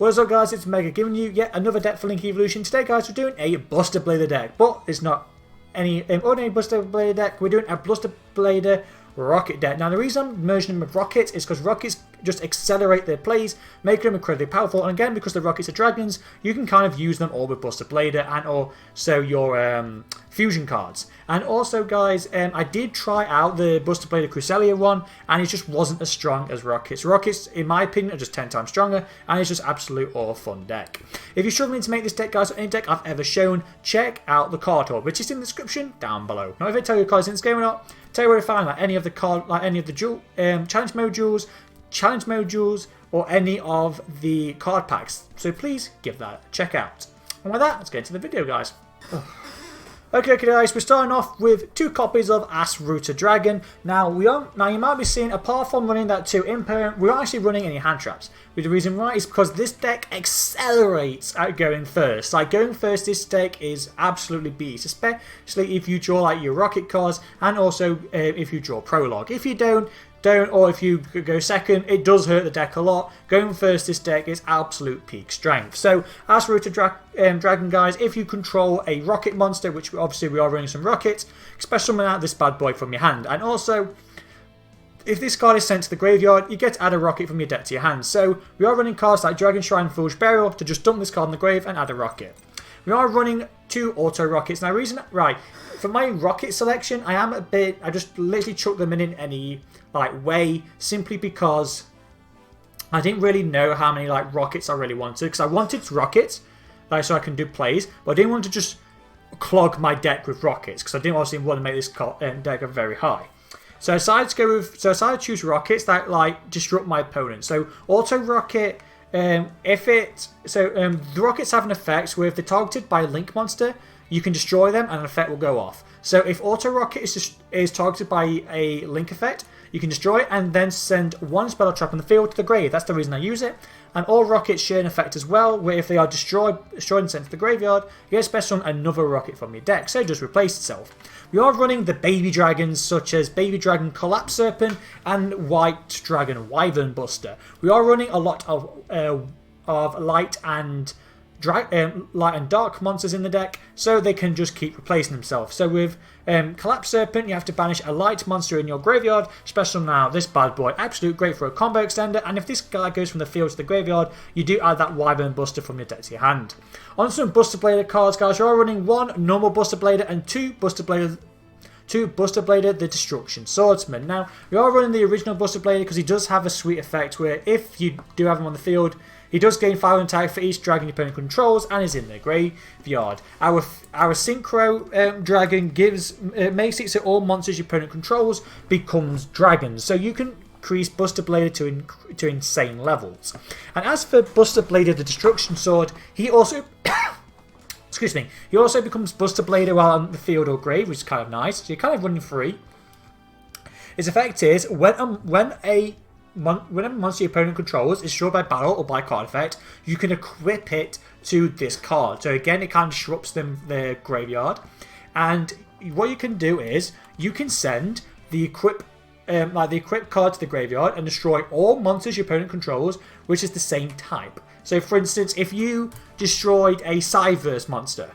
What is up, guys? It's Mega giving you yet another deck for Link Evolution. Today, guys, we're doing a Buster Blader deck, but it's not any ordinary Buster Blader deck. We're doing a Buster Blader Rocket deck. Now, the reason I'm merging them with Rockets is because Rockets just accelerate their plays, make them incredibly powerful, and again, because the Rockets are dragons, you can kind of use them all with Buster Blader and also your fusion cards. And also, guys, I did try out the Buster Blader Cresselia one, and it just wasn't as strong as Rockets. Rockets, in my opinion, are just 10 times stronger, and it's just absolute all fun deck. If you're struggling to make this deck, guys, or any deck I've ever shown, check out the card tour, which is in the description down below. Now, if I tell you cards in this game or not, tell you where to find any of the challenge mode jewels, or any of the card packs. So please give that a check out. And with that, let's get into the video, guys. Okay, guys, we're starting off with 2 copies of Ass Rooter Dragon. Now you might be seeing, apart from running that 2 impermanent, we're not actually running any hand traps. The reason why is because this deck accelerates at going first. Like, going first, this deck is absolutely beast, especially if you draw like your rocket cards, and also if you draw prologue. If you don't, or if you go second, it does hurt the deck a lot. Going first, this deck is absolute peak strength. So, Ass Rooter Dragon, guys, if you control a rocket monster, which obviously we are running some rockets, special summon out this bad boy from your hand. And also, if this card is sent to the graveyard, you get to add a rocket from your deck to your hand. So, we are running cards like Dragon Shrine and Foolish Burial to just dump this card in the grave and add a rocket. We are running 2 auto rockets. Now, for my rocket selection, I just literally chuck them in any way, simply because I didn't really know how many rockets I really wanted, because I wanted rockets so I can do plays, but I didn't want to just clog my deck with rockets, because I didn't obviously want to make this deck very high. So I decided to choose rockets that disrupt my opponent. So auto rocket, the rockets have an effect where if they're targeted by a link monster, you can destroy them and an effect will go off. So if auto rocket is targeted by a link effect, you can destroy it and then send 1 spell or trap on the field to the grave. That's the reason I use it. And all rockets share an effect as well, where if they are destroyed and sent to the graveyard, you get special summon another rocket from your deck, so it just replace itself. We are running the baby dragons, such as Baby Dragon Collapse Serpent and White Dragon Wyvern Buster. We are running a lot of light and dark monsters in the deck, so they can just keep replacing themselves. So with Collapse Serpent, you have to banish a light monster in your graveyard. Special now, this bad boy, absolute great for a combo extender, and if this guy goes from the field to the graveyard, you do add that Wyvern Buster from your deck to your hand. On some Buster Blader cards, guys, we are running 1 normal Buster Blader and 2 Buster Blader, the Destruction Swordsman. Now, we are running the original Buster Blader because he does have a sweet effect where if you do have him on the field, he does gain 5 attack for each dragon your opponent controls and is in their graveyard. Our synchro dragon makes it so all monsters your opponent controls becomes dragons. So you can increase Buster Blader to insane levels. And as for Buster Blader the Destruction Sword, he also he also becomes Buster Blader while on the field or grave, which is kind of nice. So you're kind of running free. His effect is when a monster your opponent controls is destroyed by battle or by card effect, you can equip it to this card. So again, it kind of disrupts their graveyard. And what you can do is you can send the equip card to the graveyard and destroy all monsters your opponent controls, which is the same type. So for instance, if you destroyed a Cyverse monster,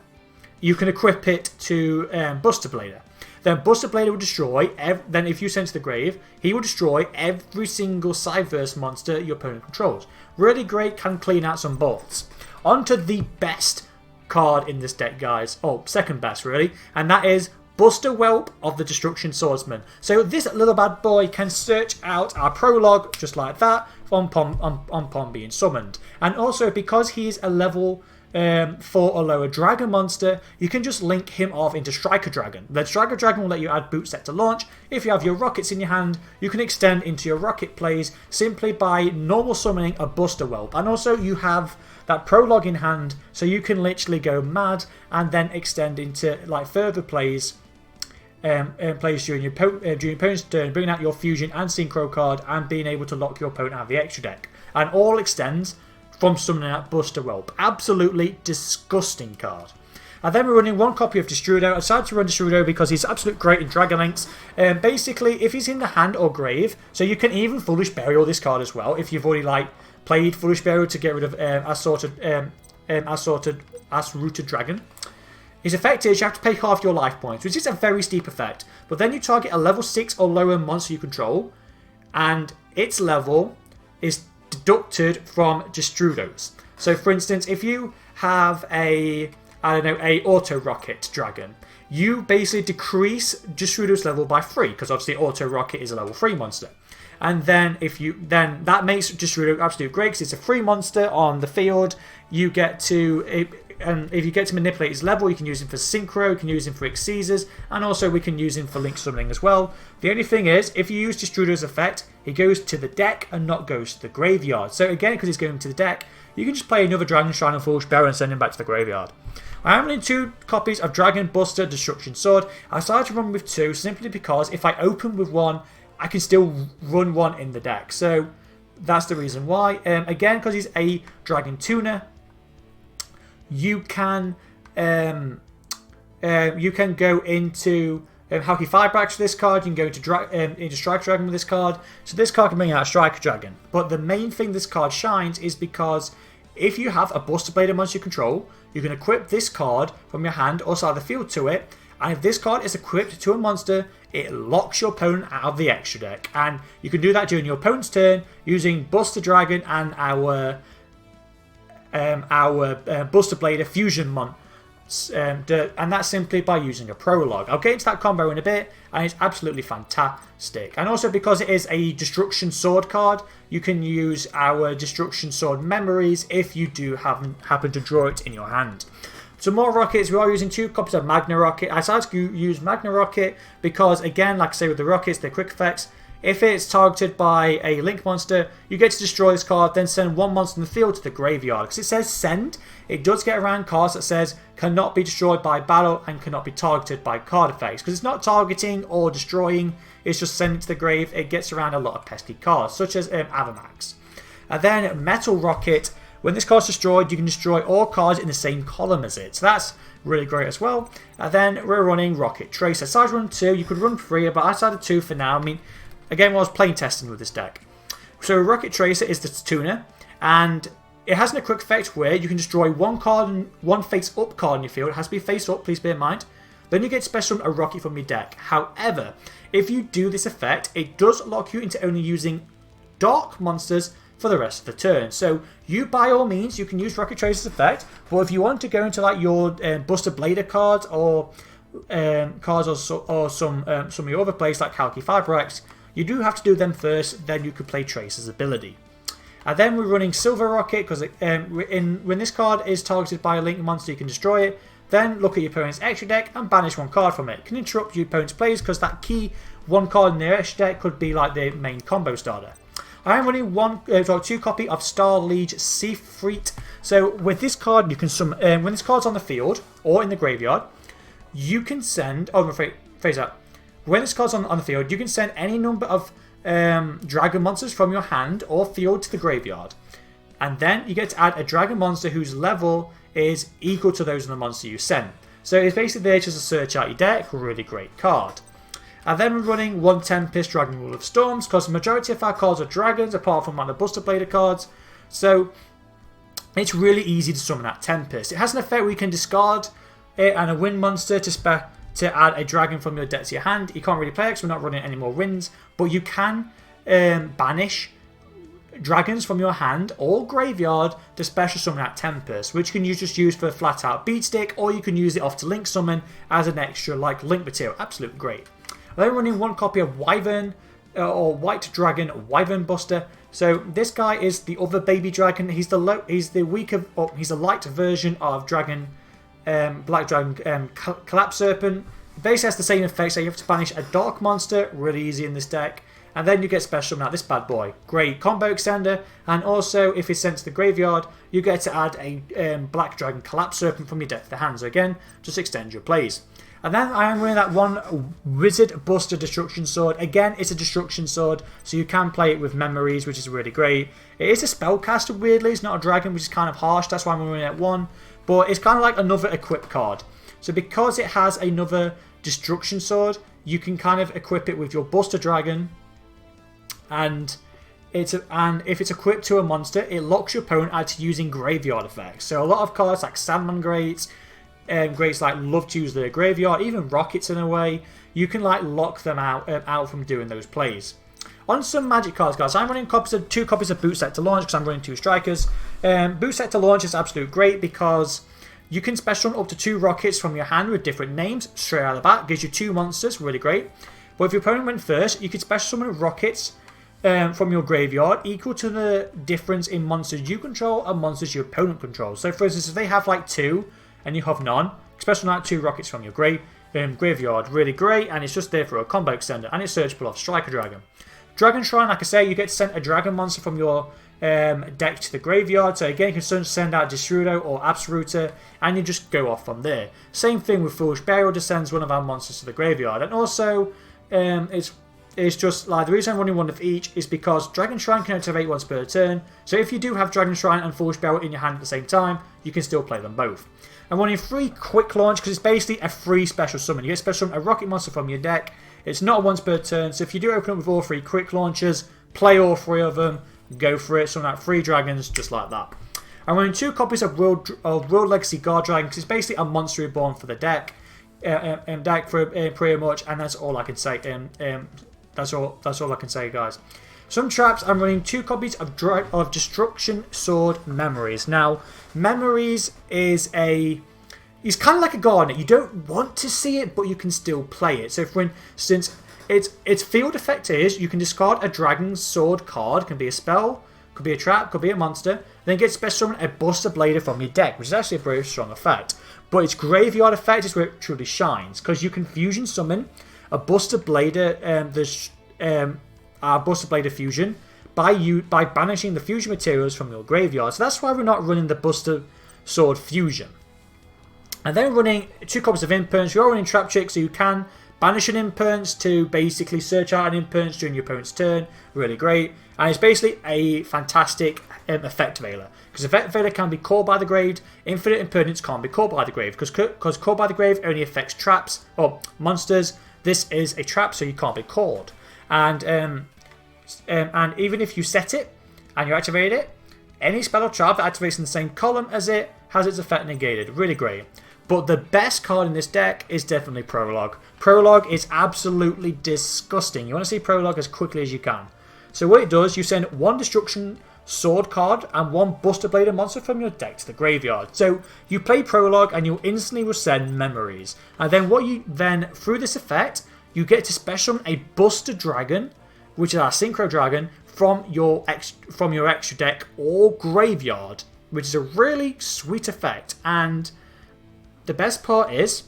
you can equip it to Buster Blader. Then Buster Blader will destroy, then if you send to the grave, he will destroy every single Cyverse monster your opponent controls. Really great, can clean out some bolts. On to the best card in this deck, guys. Oh, second best, really. And that is Buster Whelp of the Destruction Swordsman. So this little bad boy can search out our prologue, just like that, on being summoned. And also, because he's a level 4 or lower dragon monster, you can just link him off into Striker Dragon. The Striker Dragon will let you add boot set to launch. If you have your rockets in your hand, you can extend into your rocket plays simply by normal summoning a Buster Whelp. And also you have that prologue in hand, so you can literally go mad and then extend into further plays during your opponent's turn, bringing out your fusion and synchro card and being able to lock your opponent out of the extra deck. And all extends from summoning out Buster Whelp. Absolutely disgusting card. And then we're running 1 copy of Destrudo. I decided to run Destrudo because he's absolutely great in Dragon Links. Basically, if he's in the hand or grave, so you can even Foolish Burial this card as well if you've already played Foolish Burial to get rid of Rooted Dragon. His effect is you have to pay half your life points, which is a very steep effect. But then you target a level 6 or lower monster you control, and its level is deducted from Destrudos. So for instance, if you have a auto rocket dragon, you basically decrease Destrudos level by 3, because obviously auto rocket is a level 3 monster. And then that makes Destrudo absolutely great because it's a free monster on the field. You get to, and if you get to manipulate his level, you can use him for synchro, you can use him for Xyzes, and also we can use him for link summoning as well. The only thing is, if you use Destrudo's effect, he goes to the deck and not goes to the graveyard. So again, because he's going to the deck, you can just play another Dragon Shrine and Foolish Bearer and send him back to the graveyard. I am running 2 copies of Dragon Buster Destruction Sword. I decided to run with 2 simply because if I open with 1, I can still run 1 in the deck. So that's the reason why. Again, because he's a Dragon Tuner, you can go into Halki Firebrax with this card. You can go into Strike Dragon with this card. So this card can bring out a Strike Dragon. But the main thing this card shines is because if you have a Buster Blader monster you control, you can equip this card from your hand or side of the field to it. And if this card is equipped to a monster, it locks your opponent out of the extra deck. And you can do that during your opponent's turn using Buster Dragon and our Buster Blader Fusion Mon. And that's simply by using a prologue. I'll get into that combo in a bit, and it's absolutely fantastic. And also because it is a Destruction Sword card, you can use our Destruction Sword Memories if you do happen to draw it in your hand. Some more rockets. We are using 2 copies of Magna Rocket. I decided to use Magna Rocket because, again, like I say with the rockets, they're quick effects. If it's targeted by a Link monster, you get to destroy this card, then send 1 monster in the field to the graveyard. Because it says send, it does get around cards that says cannot be destroyed by battle and cannot be targeted by card effects. Because it's not targeting or destroying, it's just sending to the grave. It gets around a lot of pesky cards, such as Avamax. And then Metal Rocket. When this card's destroyed, you can destroy all cards in the same column as it. So that's really great as well. And then we're running Rocket Tracer. So I run 2, you could run 3, but I decided 2 for now. I mean, again, I was playing testing with this deck. So Rocket Tracer is the tuner, and it has an quick effect where you can destroy 1 card and 1 face-up card in your field. It has to be face-up, please bear in mind. Then you get to special a rocket from your deck. However, if you do this effect, it does lock you into only using dark monsters for the rest of the turn. So you, by all means, you can use Rocket Tracer's effect, but if you want to go into like your Buster Blader cards or some of your other plays like Halki Firebrax, you do have to do them first, then you could play Tracer's ability. And then we're running Silver Rocket because when this card is targeted by a Link monster, you can destroy it. Then look at your opponent's extra deck and banish 1 card from it. It can interrupt your opponent's plays because that key 1 card in their extra deck could be like the main combo starter. I am running 2 copy of Star Liege Seafreet. So with this card, you can summon when this card's on the field or in the graveyard, you can send. Oh, phrase that. When this card's on the field, you can send any number of dragon monsters from your hand or field to the graveyard, and then you get to add a dragon monster whose level is equal to those of the monster you send. So it's basically there just to search out your deck. Really great card. And then we're running 1 Tempest Dragon Rule of Storms because the majority of our cards are dragons apart from like the Buster Blader cards. So it's really easy to summon that Tempest. It has an effect where you can discard it and a wind monster to add a dragon from your deck to your hand. You can't really play it because we're not running any more winds, but you can banish dragons from your hand or graveyard to special summon that Tempest, which you can just use for flat out beat stick, or you can use it off to link summon as an extra like link material. Absolutely great. I'm running 1 copy of Wyvern or White Dragon Wyvern Buster. So this guy is the other baby dragon. He's the light version of Dragon Black Dragon Collapse Serpent. Basically has the same effect, so you have to banish a dark monster, really easy in this deck. And then you get special out this bad boy. Great combo extender, and also if it's sent to the graveyard, you get to add a Black Dragon Collapse Serpent from your deck to the hand. So again, just extend your plays. And then I am running that 1 Wizard Buster Destruction Sword. Again, it's a Destruction Sword, so you can play it with Memories, which is really great. It is a spellcaster, weirdly. It's not a dragon, which is kind of harsh. That's why I'm running at 1. But it's kind of like another equip card. So because it has another Destruction Sword, you can kind of equip it with your Buster Dragon. And and if it's equipped to a monster, it locks your opponent out to using graveyard effects. So a lot of cards like Sandman Greats, Greats like love to use their graveyard, even Rockets in a way, you can like lock them out from doing those plays. On some Magic cards, guys, I'm running two copies of Boot Set to Launch because I'm running 2 strikers. Boot Set to Launch is absolute great because you can special run up to 2 Rockets from your hand with different names straight out of the bat. Gives you 2 monsters, really great. But if your opponent went first, you can special summon Rockets from your graveyard equal to the difference in monsters you control and monsters your opponent controls. So for instance, if they have like 2 and you have none, special out 2 Rockets from your graveyard, really great, and it's just there for a combo extender, and it's searchable off Striker Dragon. Dragon Shrine, like I say, you get to send a dragon monster from your deck to the graveyard. So again, you can send out Disrudo or Absoluter, and you just go off from there. Same thing with Foolish Burial, just sends one of our monsters to the graveyard. And also, it's just like the reason I'm running one of each is because Dragon Shrine can activate once per turn. So if you do have Dragon Shrine and Foolish Burial in your hand at the same time, you can still play them both. I'm running 3 quick launch because it's basically a free special summon. You get special summon a rocket monster from your deck. It's not once per turn, so if you do open up with all 3 quick launchers, play all 3 of them, go for it. Summon out 3 dragons, just like that. I'm running 2 copies of World Legacy Guard Dragon because it's basically a monster reborn for the deck, pretty much, and that's all I can say. That's all I can say, guys. Some traps. I'm running 2 copies of Destruction Sword Memories. Now, Memories is He's kind of like a gardener. You don't want to see it, but you can still play it. So, for instance, its field effect is you can discard a Dragon Sword card. Can be a spell, could be a trap, could be a monster. Then get special summon a Buster Blader from your deck, which is actually a very strong effect. But its graveyard effect is where it truly shines, because you can fusion summon a Buster Blader, Buster Blader fusion by banishing the fusion materials from your graveyard. So that's why we're not running the Buster Sword fusion. And then running 2 copies of Imperns. You're running Trap Trick, so you can banish an Imperns to basically search out an Imperns during your opponent's turn. Really great. And it's basically a fantastic Effect Veiler. Because Effect Veiler can be called by the grave. Infinite Impermanence can't be called by the grave. Because called by the grave only affects traps or monsters. This is a trap, so you can't be called. And even if you set it and you activate it, any spell or trap that activates in the same column as it has its effect negated. Really great. But the best card in this deck is definitely Prologue. Prologue is absolutely disgusting. You want to see Prologue as quickly as you can. So what it does, you send 1 Destruction Sword card and 1 Buster Blader monster from your deck to the graveyard. So you play Prologue and you instantly will send Memories. And then through this effect, you get to special summon a Buster Dragon, which is our Synchro Dragon, from your extra deck or graveyard, which is a really sweet effect. And the best part is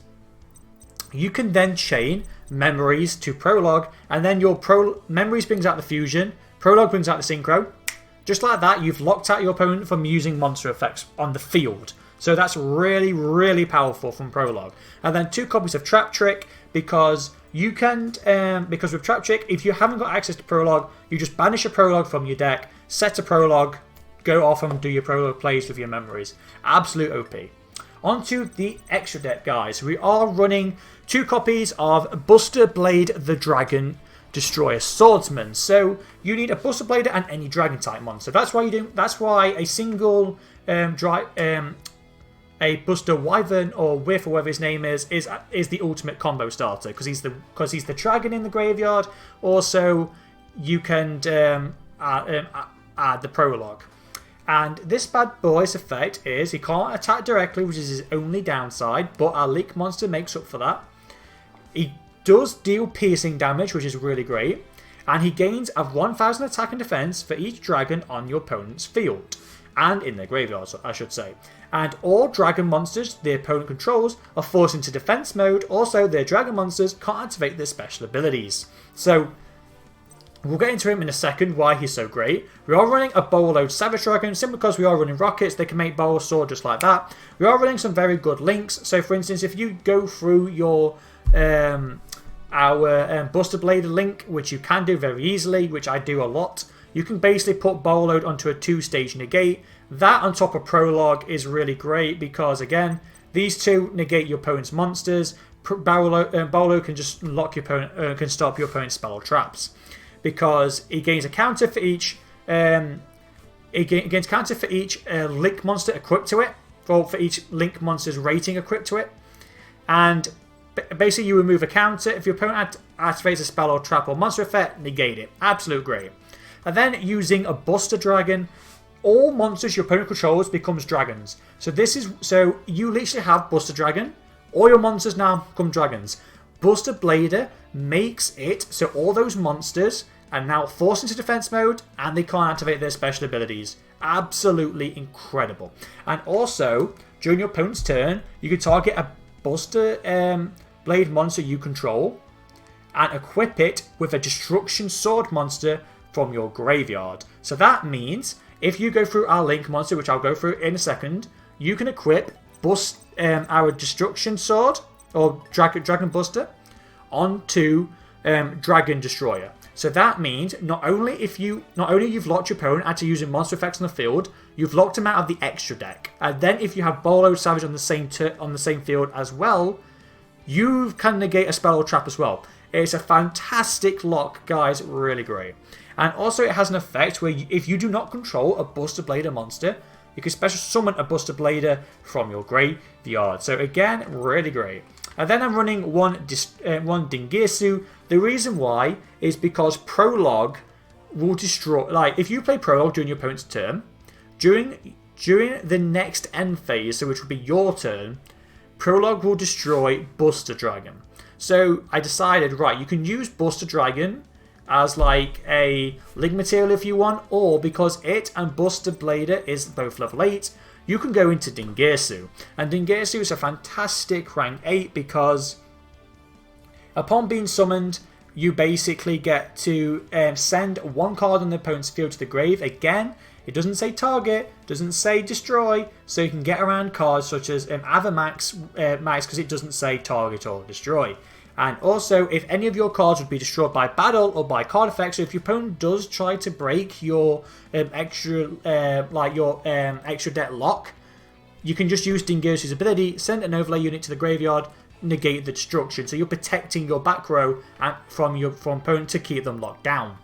you can then chain Memories to Prologue, and then your Memories brings out the fusion, Prologue brings out the Synchro. Just like that, you've locked out your opponent from using monster effects on the field. So that's really, really powerful from Prologue. And then 2 copies of Trap Trick, because you can, because with Trap Trick, if you haven't got access to Prologue, you just banish a Prologue from your deck, set a Prologue, go off and do your Prologue plays with your Memories. Absolute OP. Onto the extra deck, guys. We are running 2 copies of Buster Blade the Dragon Destroyer Swordsman. So you need a Buster Blader and any Dragon type monster. That's why a single a Buster Wyvern or Whiff or whatever his name is the ultimate combo starter, because he's the dragon in the graveyard. Also, you can add the Prologue. And this bad boy's effect is he can't attack directly, which is his only downside, but our Leak monster makes up for that. He does deal piercing damage, which is really great, and he gains a 1000 attack and defense for each dragon on your opponent's field, and in their graveyard, I should say. And all dragon monsters the opponent controls are forced into defense mode. Also, their dragon monsters can't activate their special abilities. So we'll get into him in a second, why he's so great. We are running a Bowl Load Savage Dragon, simply because we are running Rockets. They can make Bowl Sword just like that. We are running some very good links. So for instance, if you go through your Buster Blader link, which you can do very easily, which I do a lot, you can basically put Bowl Load onto a 2-stage negate. That on top of Prologue is really great because, again, these 2 negate your opponent's monsters. Bowl Load can just lock your opponent, can stop your opponent's spell or traps, because he gains a counter for each it gains counter for each link monster equipped to it, for each link monster's rating equipped to it. And basically, you remove a counter. If your opponent activates a spell or trap or monster effect, negate it. Absolute great. And then using a Buster Dragon, all monsters your opponent controls becomes dragons. So you literally have Buster Dragon. All your monsters now become dragons. Buster Blader makes it so all those monsters are now forced into defense mode and they can't activate their special abilities. Absolutely incredible. And also, during your opponent's turn, you can target a Buster Blade monster you control and equip it with a Destruction Sword monster from your graveyard. So that means if you go through our Link monster, which I'll go through in a second, you can equip our Destruction Sword or Dragon Buster onto Dragon Destroyer. So that means not only you've locked your opponent out to using monster effects on the field, you've locked him out of the extra deck. And then if you have Bolo Savage on the same field as well, you can negate a spell or trap as well. It's a fantastic lock, guys. Really great. And also it has an effect where if you do not control a Buster Blader monster, you can special summon a Buster Blader from your graveyard. So again, really great. And then I'm running one Dingirsu. The reason why is because Prologue will destroy... Like, if you play Prologue during your opponent's turn, during the next end phase, so which will be your turn, Prologue will destroy Buster Dragon. So I decided, right, you can use Buster Dragon as like a link material if you want, or because it and Buster Blader is both level 8, you can go into Dingirsu. And Dingirsu is a fantastic rank 8 because upon being summoned, you basically get to send one card on the opponent's field to the grave. Again, it doesn't say target, doesn't say destroy, so you can get around cards such as Avamax because it doesn't say target or destroy. And also, if any of your cards would be destroyed by battle or by card effects, so if your opponent does try to break your extra deck lock, you can just use Dingirsu's ability, send an overlay unit to the graveyard, negate the destruction. So you're protecting your back row from opponent to keep them locked down.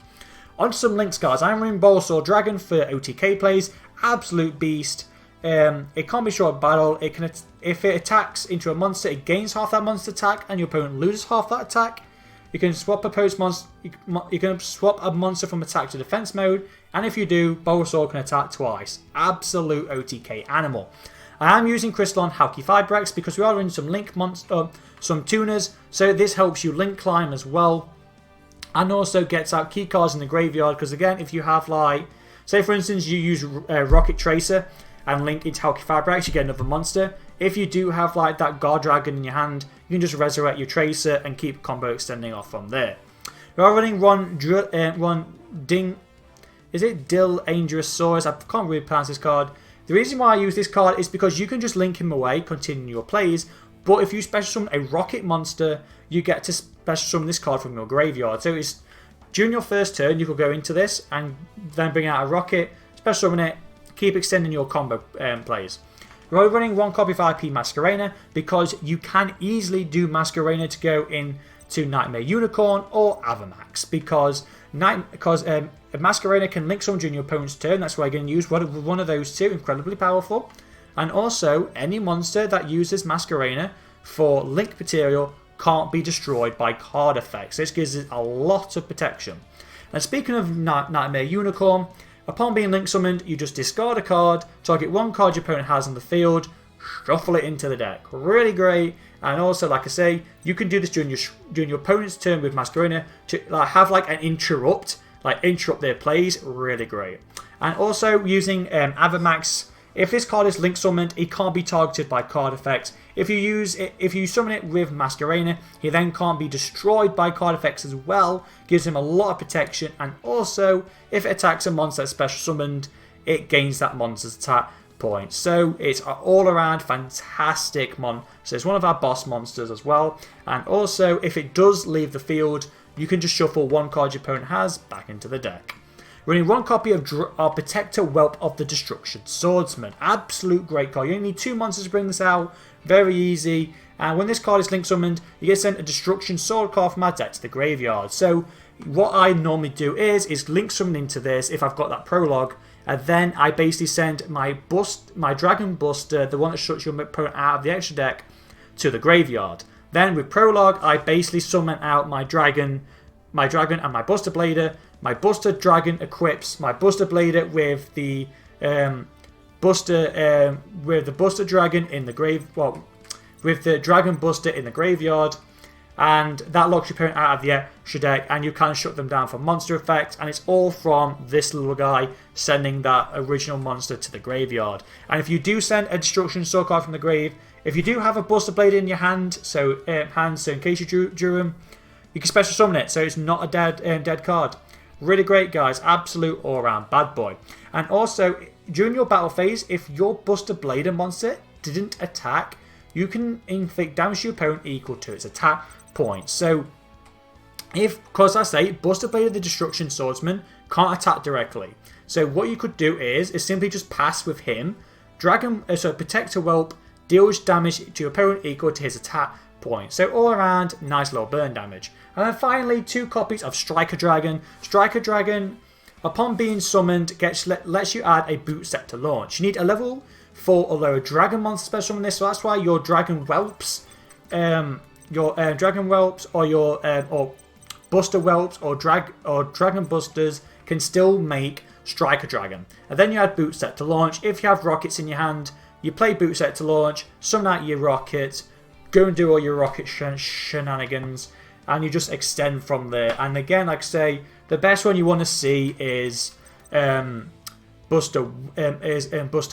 On to some links, guys. I'm running Bulbasaur Dragon for OTK plays. Absolute beast. It can't be short battle. If it attacks into a monster, it gains half that monster attack, and your opponent loses half that attack. You can swap You can swap a monster from attack to defense mode, and if you do, Bulbasaur can attack twice. Absolute OTK animal. I am using Crystalline Halky Fibrex because we are in some tuners, so this helps you link climb as well, and also gets out key cards in the graveyard. Because again, if you have like, say for instance, you use Rocket Tracer and link into Halky Fibrex, you get another monster. If you do have like that Guard Dragon in your hand, you can just resurrect your Tracer and keep combo extending off from there. We are running Dill Angelosaurus. I can't really pronounce this card. The reason why I use this card is because you can just link him away, continue your plays, but if you special summon a rocket monster, you get to special summon this card from your graveyard. So it's during your first turn, you could go into this and then bring out a rocket, special summon it, keep extending your combo plays. We're running one copy of IP Masquerena because you can easily do Masquerena to go into Nightmare Unicorn or Avamax because Masquerena can link someone during your opponent's turn. That's why you're going to use one of those two. Incredibly powerful. And also, any monster that uses Masquerena for link material can't be destroyed by card effects. This gives it a lot of protection. And speaking of Nightmare Unicorn, upon being link summoned, you just discard a card, target one card your opponent has on the field, shuffle it into the deck. Really great. And also, like I say, you can do this during your opponent's turn with Masquerena to have like an interrupt their plays. Really great. And also using Avamax, if this card is link summoned, it can't be targeted by card effects. If you summon it with Masquerena, he then can't be destroyed by card effects as well. Gives him a lot of protection. And also, if it attacks a monster that's special summoned, it gains that monster's attack points. So it's an all-around fantastic so it's one of our boss monsters as well. And also, if it does leave the field, you can just shuffle one card your opponent has back into the deck. Running one copy of our Protector Whelp of the Destruction Swordsman. Absolute great card. You only need 2 monsters to bring this out. Very easy. And when this card is link summoned, you get sent a destruction sword card from my deck to the graveyard. So what I normally do is link summon into this if I've got that prologue, and then I basically send my Dragon Buster, the one that shuts your opponent out of the extra deck, to the graveyard. Then with prologue, I basically summon out my dragon and my Buster Blader. My Buster Dragon equips my Buster Blader with the Buster Dragon in the with the Dragon Buster in the graveyard, and that locks your opponent out of the extra deck, and you can shut them down for monster effects, and it's all from this little guy sending that original monster to the graveyard. And if you do send a destruction sword card from the grave, if you do have a Buster Blade in your hand, so in case you drew him, you can special summon it, so it's not a dead card. Really great, guys. Absolute all-around bad boy. And also, during your battle phase, if your Buster Blader monster didn't attack, you can inflict damage to your opponent equal to its attack points. So, because I say, Buster Blader the Destruction Swordsman can't attack directly. So what you could do is simply just pass with him. Protector Whelp deals damage to your opponent equal to his attack points. So all around, nice little burn damage. And then finally, 2 copies of Striker Dragon. Striker Dragon, upon being summoned, lets you add a boot set to launch. You need a level 4 or lower Dragon monster special summon this, so that's why your Dragon Whelps, or Buster Whelps or Dragon Busters can still make Striker Dragon. And then you add boot set to launch. If you have rockets in your hand, you play boot set to launch, summon out your rocket, go and do all your rocket shenanigans, and you just extend from there. And again, like I say, the best one you want to see is Buster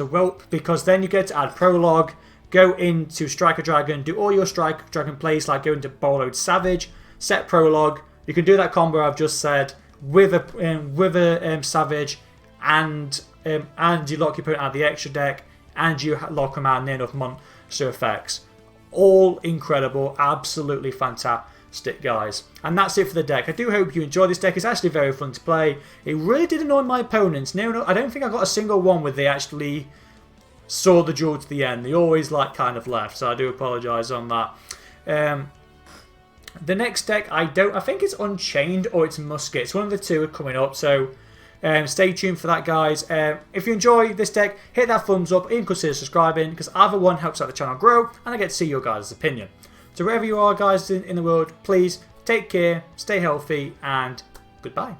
Whelp, because then you get to add prologue, go into Striker Dragon, do all your Striker Dragon plays like go into Borrowed Savage, set prologue. You can do that combo I've just said with a Savage, and you lock your opponent out of the extra deck, and you lock them out near enough monster effects. All incredible, absolutely fantastic, guys. And that's it for the deck. I do hope you enjoyed this deck. It's actually very fun to play. It really did annoy my opponents. No, I don't think I got a single one where they actually saw the duel to the end. They always kind of left, so I do apologise on that. The next deck, I think it's Unchained or it's Musket. It's one of the two coming up, so stay tuned for that, guys. If you enjoy this deck, hit that thumbs up and consider subscribing, because either one helps out the channel grow and I get to see your guys' opinion. So wherever you are, guys, in the world, please take care, stay healthy, and goodbye.